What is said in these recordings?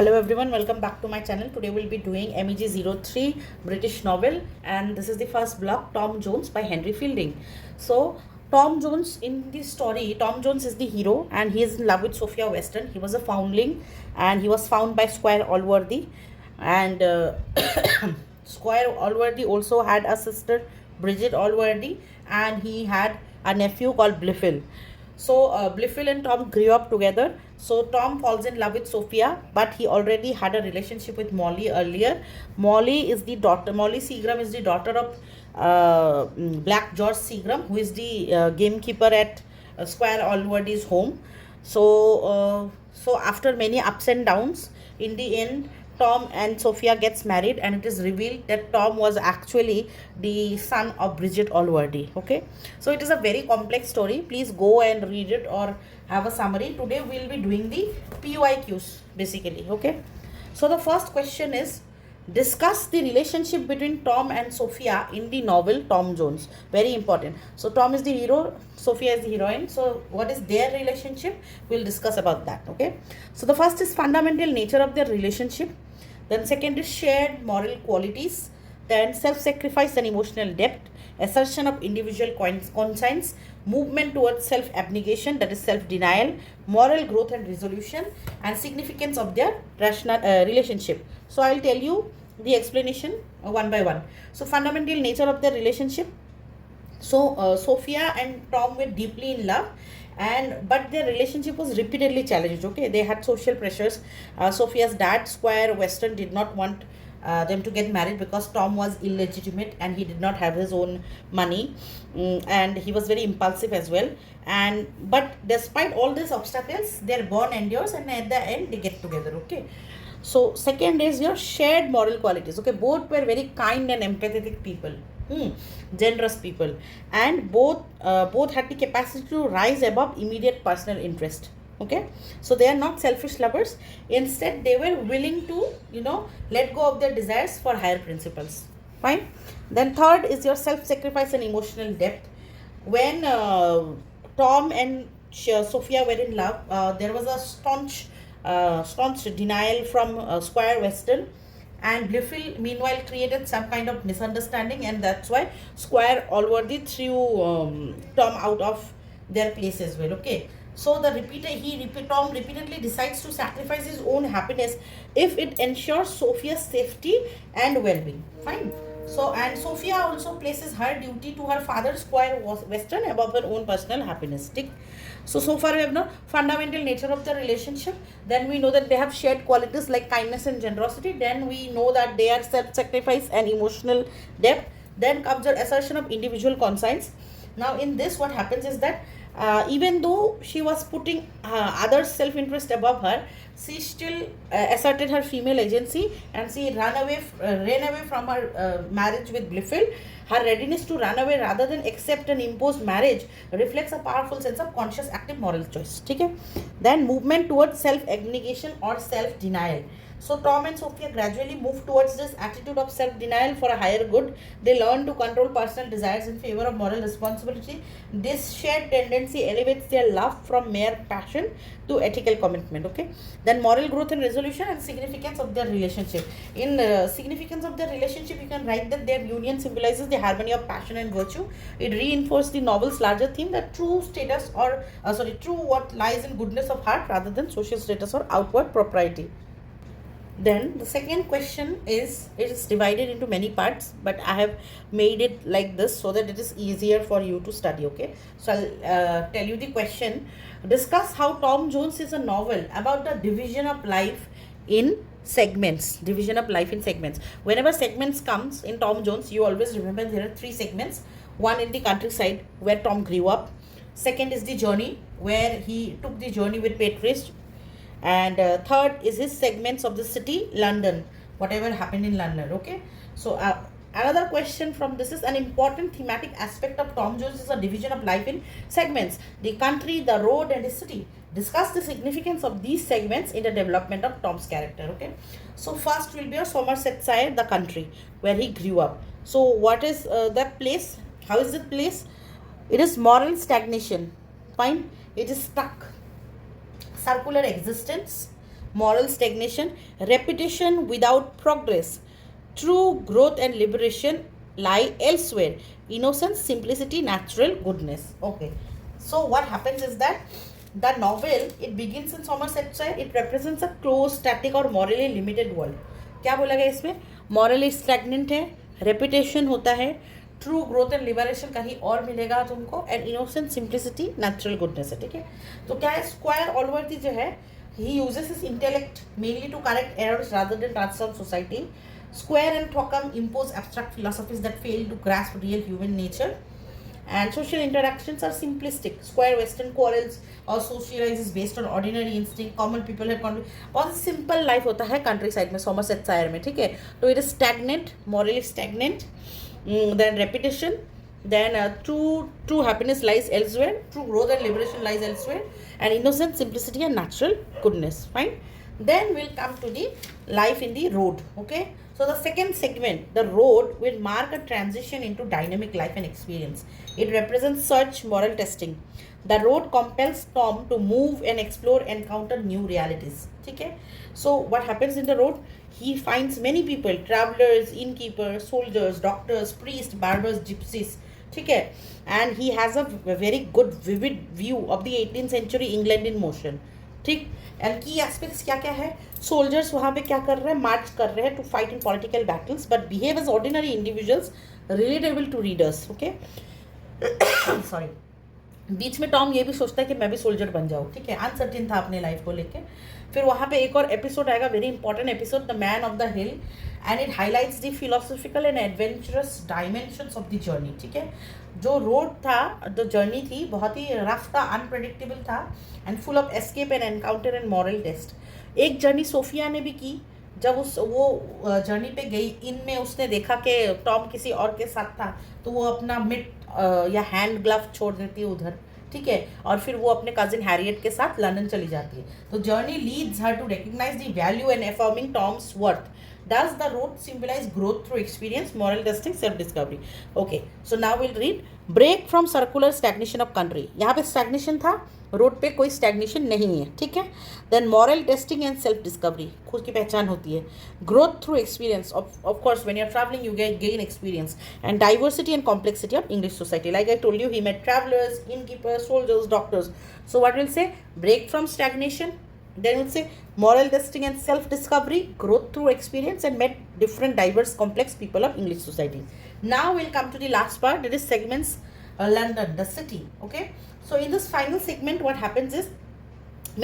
Hello everyone, welcome back to my channel. Today we'll be doing MEG03 British novel, and this is the first block, Tom Jones by Henry Fielding. So Tom Jones, in the story, Tom Jones is the hero and he is in love with Sophia Western. He was a foundling and he was found by Squire Allworthy, and Squire Allworthy also had a sister, Bridget Allworthy, and he had a nephew called Blifil. So Blifil and Tom grew up together. So Tom falls in love with Sophia, but he already had a relationship with Molly earlier. Molly Seagram is the daughter of Black George Seagram, who is the gamekeeper at Squire Allworthy's home. So after many ups and downs, in the end, Tom and Sophia gets married, and it is revealed that Tom was actually the son of Bridget Allworthy. Okay, so it is a very complex story. Please go and read it or have a summary. Today we'll be doing the PYQs basically. Okay, so the first question is, discuss the relationship between Tom and Sophia in the novel Tom Jones. Very important. So Tom is the hero, Sophia is the heroine. So what is their relationship? We'll discuss about that. Okay, so the first is fundamental nature of their relationship. Then second is shared moral qualities. Then self-sacrifice and emotional depth, assertion of individual conscience, movement towards self-abnegation, that is self-denial, moral growth and resolution, and significance of their rational relationship. So I'll tell you the explanation one by one. So fundamental nature of their relationship. So Sophia and Tom were deeply in love, but their relationship was repeatedly challenged. Okay, they had social pressures. Sophia's dad, Squire Western, did not want them to get married because Tom was illegitimate and he did not have his own money, and he was very impulsive as well. But despite all these obstacles, their bond endures, and at the end they get together. Okay, so second is your shared moral qualities. Okay, both were very kind and empathetic people. Generous people, and both had the capacity to rise above immediate personal interest. Okay, so they are not selfish lovers. Instead, they were willing to let go of their desires for higher principles. Fine. Then third is your self-sacrifice and emotional depth. When Tom and Sophia were in love, there was a staunch denial from Squire Western, and Blifil meanwhile created some kind of misunderstanding, and that's why Squire Allworthy threw Tom out of their place as well. Okay, so Tom repeatedly decides to sacrifice his own happiness if it ensures Sophia's safety and well-being. Fine. So, and Sophia also places her duty to her father, Squire Western, above her own personal happiness. Tick. So far we have no fundamental nature of the relationship. Then we know that they have shared qualities like kindness and generosity. Then we know that they are self-sacrifice and emotional depth. Then comes the assertion of individual conscience. Now in this, what happens is that even though she was putting others' self-interest above her, she still asserted her female agency, and she ran away from her marriage with Blifil. Her readiness to run away rather than accept an imposed marriage reflects a powerful sense of conscious active moral choice. Okay? Then movement towards self-abnegation or self-denial. So Tom and Sophia gradually move towards this attitude of self-denial for a higher good. They learn to control personal desires in favor of moral responsibility. This shared tendency elevates their love from mere passion to ethical commitment. Okay. Then moral growth and resolution, and significance of their relationship. In significance of their relationship, you can write that their union symbolizes the harmony of passion and virtue. It reinforces the novel's larger theme that true what lies in goodness of heart rather than social status or outward propriety. Then the second question is, it is divided into many parts, but I have made it like this so that it is easier for you to study. Okay, so I'll tell you the question. Discuss how Tom Jones is a novel about the division of life in segments. Whenever segments comes in Tom Jones, you always remember there are three segments. One in the countryside where Tom grew up. Second is the journey, where he took the journey with Beatrice. And third is his segments of the city, London, whatever happened in London. Okay, so another question from this is, an important thematic aspect of Tom Jones is a division of life in segments: the country, the road, and the city. Discuss the significance of these segments in the development of Tom's character. Okay, so first will be a Somersetshire, the country where he grew up. So what is that place? How is that place? It is moral stagnation. Fine, it is stuck. Circular existence, moral stagnation, repetition without progress. True growth and liberation lie elsewhere. Innocence, simplicity, natural goodness. Okay. So what happens is that the novel, it begins in Somersetshire. It represents a closed, static और morally limited world. क्या बोला गया इसमें? Morally stagnant है, reputation होता है, true growth and liberation कहीं और मिलेगा तुमको, and innocent, simplicity, natural goodness है. ठीक है. तो क्या है, स्क्वायर ऑलवर्दी जो है, he uses his intellect mainly to correct errors rather than transform society. Square and Thwackum impose abstract philosophies that fail to grasp real human nature, and social interactions are simplistic. Square Western quarrels or socializes based on ordinary instinct. Common people have बहुत simple life होता है country side में, सोमरसेटशायर में. ठीक है. तो it is stagnant, morally stagnant. Then repetition, then true happiness lies elsewhere, true growth and liberation lies elsewhere, and innocence, simplicity and natural goodness. Fine. Then we'll come to the life in the road. Okay. So the second segment, the road, will mark a transition into dynamic life and experience. It represents search, moral testing. The road compels Tom to move and explore, encounter new realities. Okay. So what happens in the road? He finds many people, travelers, innkeepers, soldiers, doctors, priests, barbers, gypsies. ठीक है. And he has a very good vivid view of the 18th century England in motion. ठीक. And की aspects क्या क्या है? Soldiers वहाँ पे क्या कर रहे हैं? मार्च कर रहे हैं to fight in political battles, but behave as ordinary individuals, relatable to readers. Okay. Sorry. बीच में टॉम ये भी सोचता है कि मैं भी सोल्जर बन जाऊँ. ठीक है. अनसर्टेन था अपने लाइफ को लेके. फिर वहाँ पे एक और एपिसोड आएगा, very important episode, the man of the hill, and it highlights the philosophical and adventurous dimensions of the journey. ठीक है. जो रोड था, जो जर्नी थी, बहुत ही रफ था, अनप्रेडिक्टेबल था, and full of escape and encounter and moral test. एक जर्नी सोफिया ने भी की. जब वो जर्नी पे गई, इनमें उसने देखा कि टॉम किसी और के साथ था, तो वो अपना मिट या हैंड ग्लव छोड़ देती है उधर. ठीक है. और फिर वो अपने कजिन हैरियट के साथ लंदन चली जाती है. तो journey leads her to recognise the value and affirming Tom's worth. Does the road symbolize growth through experience, moral testing, self-discovery? Okay, so now we'll read. Break from circular stagnation of country. यहाँ पे stagnation था, road पे कोई stagnation नहीं है. ठीक है. Then moral testing and self-discovery, खुद की पहचान होती है. Growth through experience. Of course, when you're traveling, you gain experience. And diversity and complexity of English society. Like I told you, he met travelers, innkeepers, soldiers, doctors. So what we'll say? Break from stagnation. Then we'll say moral testing and self-discovery, growth through experience, and met different diverse complex people of English society. Now we'll come to the last part, that is segments, London, the city. Okay. So in this final segment, what happens is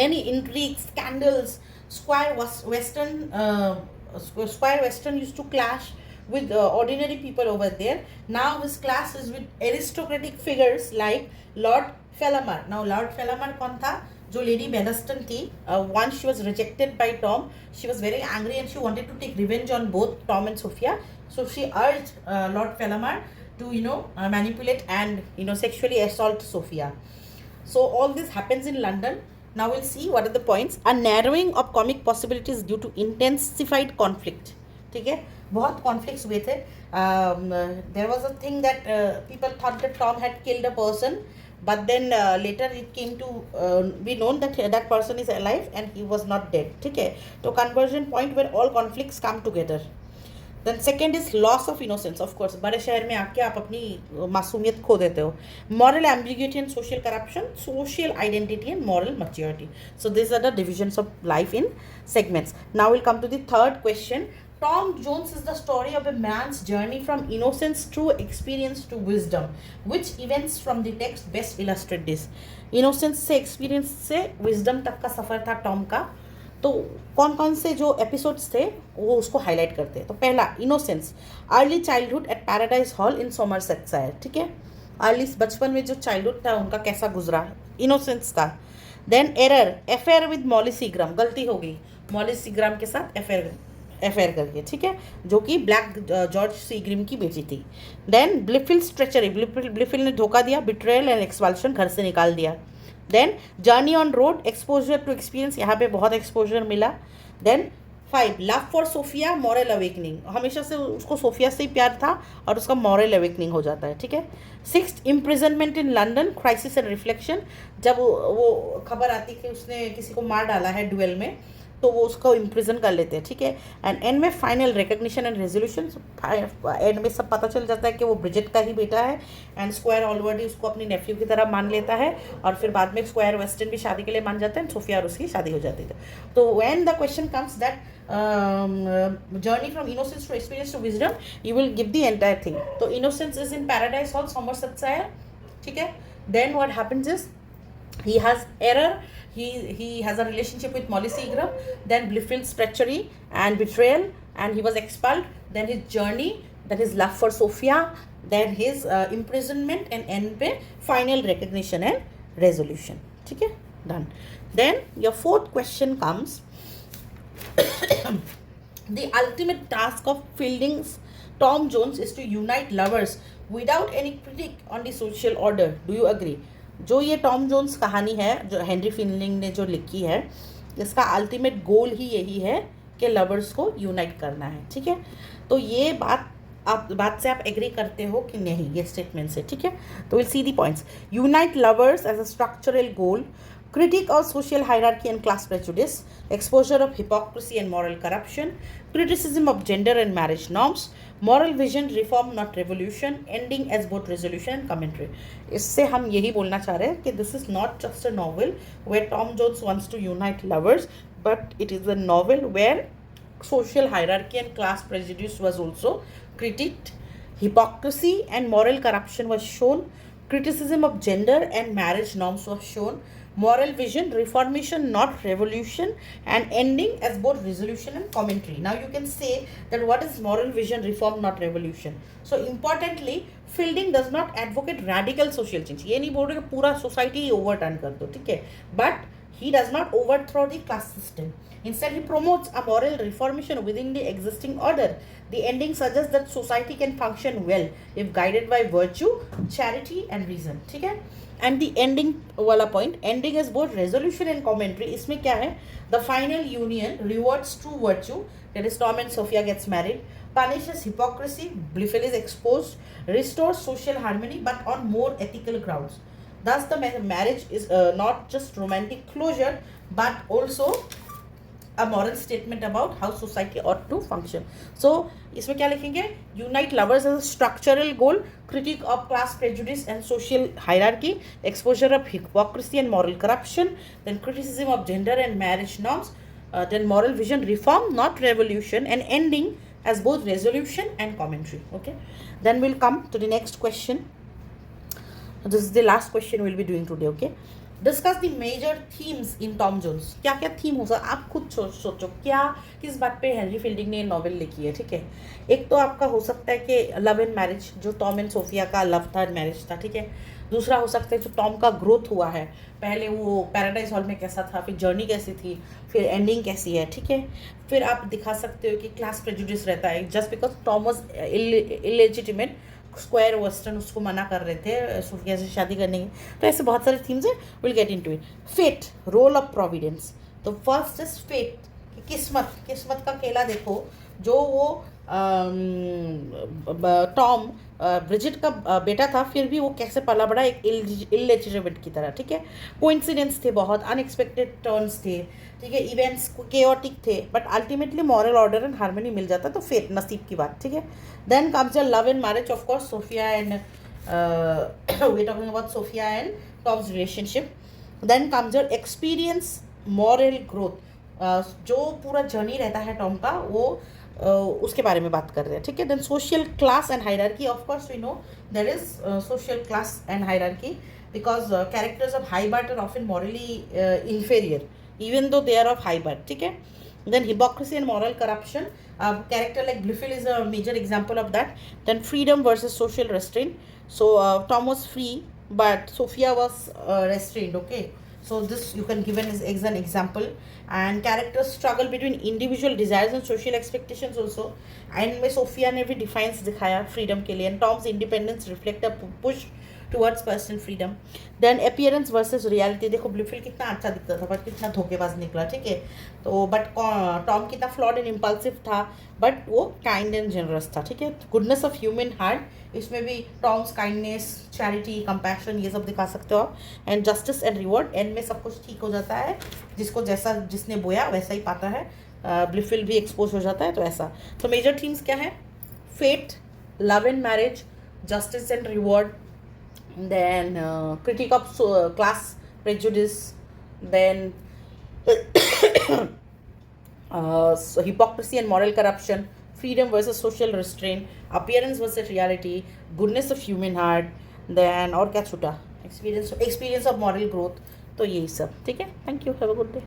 many intrigues, scandals. Squire Western used to clash with ordinary people over there. Now this clash is with aristocratic figures like Lord Fellamar. Now Lord Fellamar कौन था? जो lady बेदस्टन थी. once she was rejected by Tom, she was very angry and she wanted to take revenge on both Tom and Sophia. So she urged Lord Fellamar to manipulate and sexually assault Sophia. So all this happens in London. Now we'll see what are the points. A narrowing of comic possibilities due to intensified conflict. ठीक है. बहुत conflicts हुए थे. There was a thing that people thought that Tom had killed a person. But then later it came to be known that that person is alive and he was not dead. ठीक है. तो conversion point where all conflicts come together. Then second is loss of innocence. Of course, बड़े शहर में आके आप अपनी मासूमियत खो देते हो. Moral ambiguity and social corruption, social identity and moral maturity. So these are the divisions of life in segments. Now we'll come to the third question. Tom Jones is the story of a man's journey from innocence through experience to wisdom. Which events from the text best illustrate this? Innocence से experience से wisdom तक का सफ़र था Tom का. तो कौन कौन से जो एपिसोड्स थे वो उसको हाईलाइट करते हैं. तो पहला, innocence, early childhood at paradise hall in Somersetshire. ठीक है. अर्ली बचपन में जो चाइल्डहुड था उनका कैसा गुजरा, इनोसेंस का. Then error, affair with Molly Seagrim, गलती हो गई मॉली सीग्राम के साथ अफेयर करके. ठीक है. जो कि ब्लैक जॉर्ज सीग्रिम की बेटी थी. देन ब्लिफिल्स ट्रेचरी, ब्लिफिल ने धोखा दिया, बिट्रेयल एंड एक्सपल्शन, घर से निकाल दिया. Then journey on road, exposure to experience, यहाँ पे बहुत एक्सपोजर मिला. Then 5, love for Sophia, moral awakening, हमेशा से उसको सोफिया से ही प्यार था और उसका मॉरल अवेकनिंग हो जाता है. ठीक है. 6, imprisonment in London, crisis and reflection, जब वो खबर आती कि उसने किसी को मार डाला है डुएल में, तो वो उसको इम्प्रिजन कर लेते हैं, ठीक है। एंड एंड में final recognition and resolution, and में सब पता चल जाता है कि वो ब्रिजेट का ही बेटा है, एंड स्क्वायर ऑलवर्डी उसको अपनी नेफ्यू की तरह मान लेता है, और फिर बाद में स्क्वायर वेस्टर्न भी शादी के लिए मान जाते हैं, सोफिया और उसकी शादी हो जाती है। तो when the question comes that journey from innocence to experience to wisdom, you will give the entire thing. तो innocence is in paradise hall, summer सच्चा है, ठीक है। Then what happens is he has error, he has a relationship with Molly Seagram, then Blifil's treachery and betrayal, and he was expelled, then his journey, then his love for Sophia, then his imprisonment, and end पे final recognition and resolution, ठीक है, done. Then your fourth question comes, the ultimate task of Fielding's Tom Jones is to unite lovers without any critique on the social order. Do you agree? जो ये Tom Jones कहानी है जो Henry fielding ने जो लिखी है, इसका अल्टीमेट गोल ही यही है कि लवर्स को यूनाइट करना है, ठीक है। तो ये बात से आप एग्री करते हो कि नहीं ये स्टेटमेंट से, ठीक है। तो will see the points. Unite lovers as a structural goal, critique of social hierarchy and class prejudice, exposure of hypocrisy and moral corruption, criticism of gender and marriage norms, moral vision, reform not revolution, ending as both resolution and commentary. इससे हम यही बोलना चाह रहे हैं कि this is not just a novel where Tom Jones wants to unite lovers, but it is a novel where social hierarchy and class prejudice was also critiqued, hypocrisy and moral corruption was shown, criticism of gender and marriage norms was shown, moral vision, reformation not revolution, and ending as both resolution and commentary. Now you can say that what is moral vision, reform not revolution. So importantly, Fielding does not advocate radical social change. ये नहीं बोल रहे कि पूरा society ही overturn कर दो, ठीक है, but he does not overthrow the class system. Instead, he promotes a moral reformation within the existing order. The ending suggests that society can function well if guided by virtue, charity, and reason. ठीक है? And the ending वाला point, ending is both resolution and commentary. इसमें क्या है? The final union rewards true virtue. That is, Tom and Sophia gets married. Punishes hypocrisy. Blifil is exposed. Restores social harmony, but on more ethical grounds. Thus, the marriage is not just romantic closure, but also a moral statement about how society ought to function. So, इसमें क्या लिखेंगे? Unite lovers as a structural goal, critique of class prejudice and social hierarchy, exposure of hypocrisy and moral corruption, then criticism of gender and marriage norms, then moral vision, reform, not revolution, and ending as both resolution and commentary. Okay. Then we'll come to the next question. This is the last question we'll be doing today. Okay. Discuss the major themes in Tom Jones. क्या क्या theme हो सकता, आप खुद सोचो क्या किस बात पे हेनरी फील्डिंग ने नॉवेल लिखी है, ठीक है। एक तो आपका हो सकता है कि लव एंड मैरिज, जो टॉम एंड सोफिया का लव था एंड मैरिज था, ठीक है। दूसरा हो सकता है जो टॉम का ग्रोथ हुआ है, पहले वो पैराडाइज हॉल में कैसा था, फिर जर्नी कैसी थी, फिर एंडिंग कैसी है, ठीक है। फिर आप दिखा सकते हो कि क्लास प्रेजुडिस रहता है, just because Tom was illegitimate, square western उसको मना कर रहे थे सोफिया से शादी करने की। तो ऐसे बहुत सारे थीम्स हैं, will get into it. Fate, role of providence. तो फर्स्ट इज फेट, किस्मत का खेला देखो, जो वो टॉम ब्रिजिट का बेटा था, फिर भी वो कैसे पला बड़ा एक इलेजिटिमेट की तरह, ठीक है। कोइंसिडेंस थे, बहुत अनएक्सपेक्टेड टर्न्स थे, ठीक है, इवेंट्स केओटिक थे, but ultimately moral order and harmony मिल जाता, तो फेट नसीब की बात, ठीक है। Then comes your love and marriage, of course Sophia and we talking about Sophia and Tom's relationship. Then comes your experience, moral growth, जो पूरा जर्नी रहता है टॉम का, वो उसके बारे में बात कर रहे हैं, ठीक है। Then social class and hierarchy, of course we know there is social class and hierarchy because characters of high birth are often morally inferior even though they are of high birth, ठीक है। Then hypocrisy and moral corruption. Character like Blifil is a major example of that. Then freedom versus social restraint. So Tom was free, but Sophia was restrained. Okay. So this you can give as an example. And characters struggle between individual desires and social expectations also. And में Sophia ने भी defiance दिखाया freedom के लिए. And Tom's independence reflect a push towards personal freedom. Then appearance versus reality. देखो Blifil कितना अच्छा दिखता था बट कितना धोखेबाज निकला, ठीक है. तो बट टॉम कितना फ्लॉड एंड इम्पल्सिव था बट वो काइंड एंड जनरस था, ठीक है. गुडनेस ऑफ ह्यूमन हार्ट, इसमें भी टॉम्स काइंडनेस, चैरिटी, कंपैशन ये सब दिखा सकते हो आप. And justice and reward, and में सब कुछ ठीक हो जाता है, जिसको जैसा जिसने बोया वैसा ही पाता है. ब्लूफिल भी एक्सपोज हो जाता है, तो ऐसा. तो मेजर थीम्स क्या है? Fate, love and marriage, justice and reward, then critique of class prejudice, then so hypocrisy and moral corruption, freedom versus social restraint, appearance versus reality, goodness of human heart, then और क्या छूटा? Experience of moral growth. तो यही सब, ठीक है. Thank you, have a good day.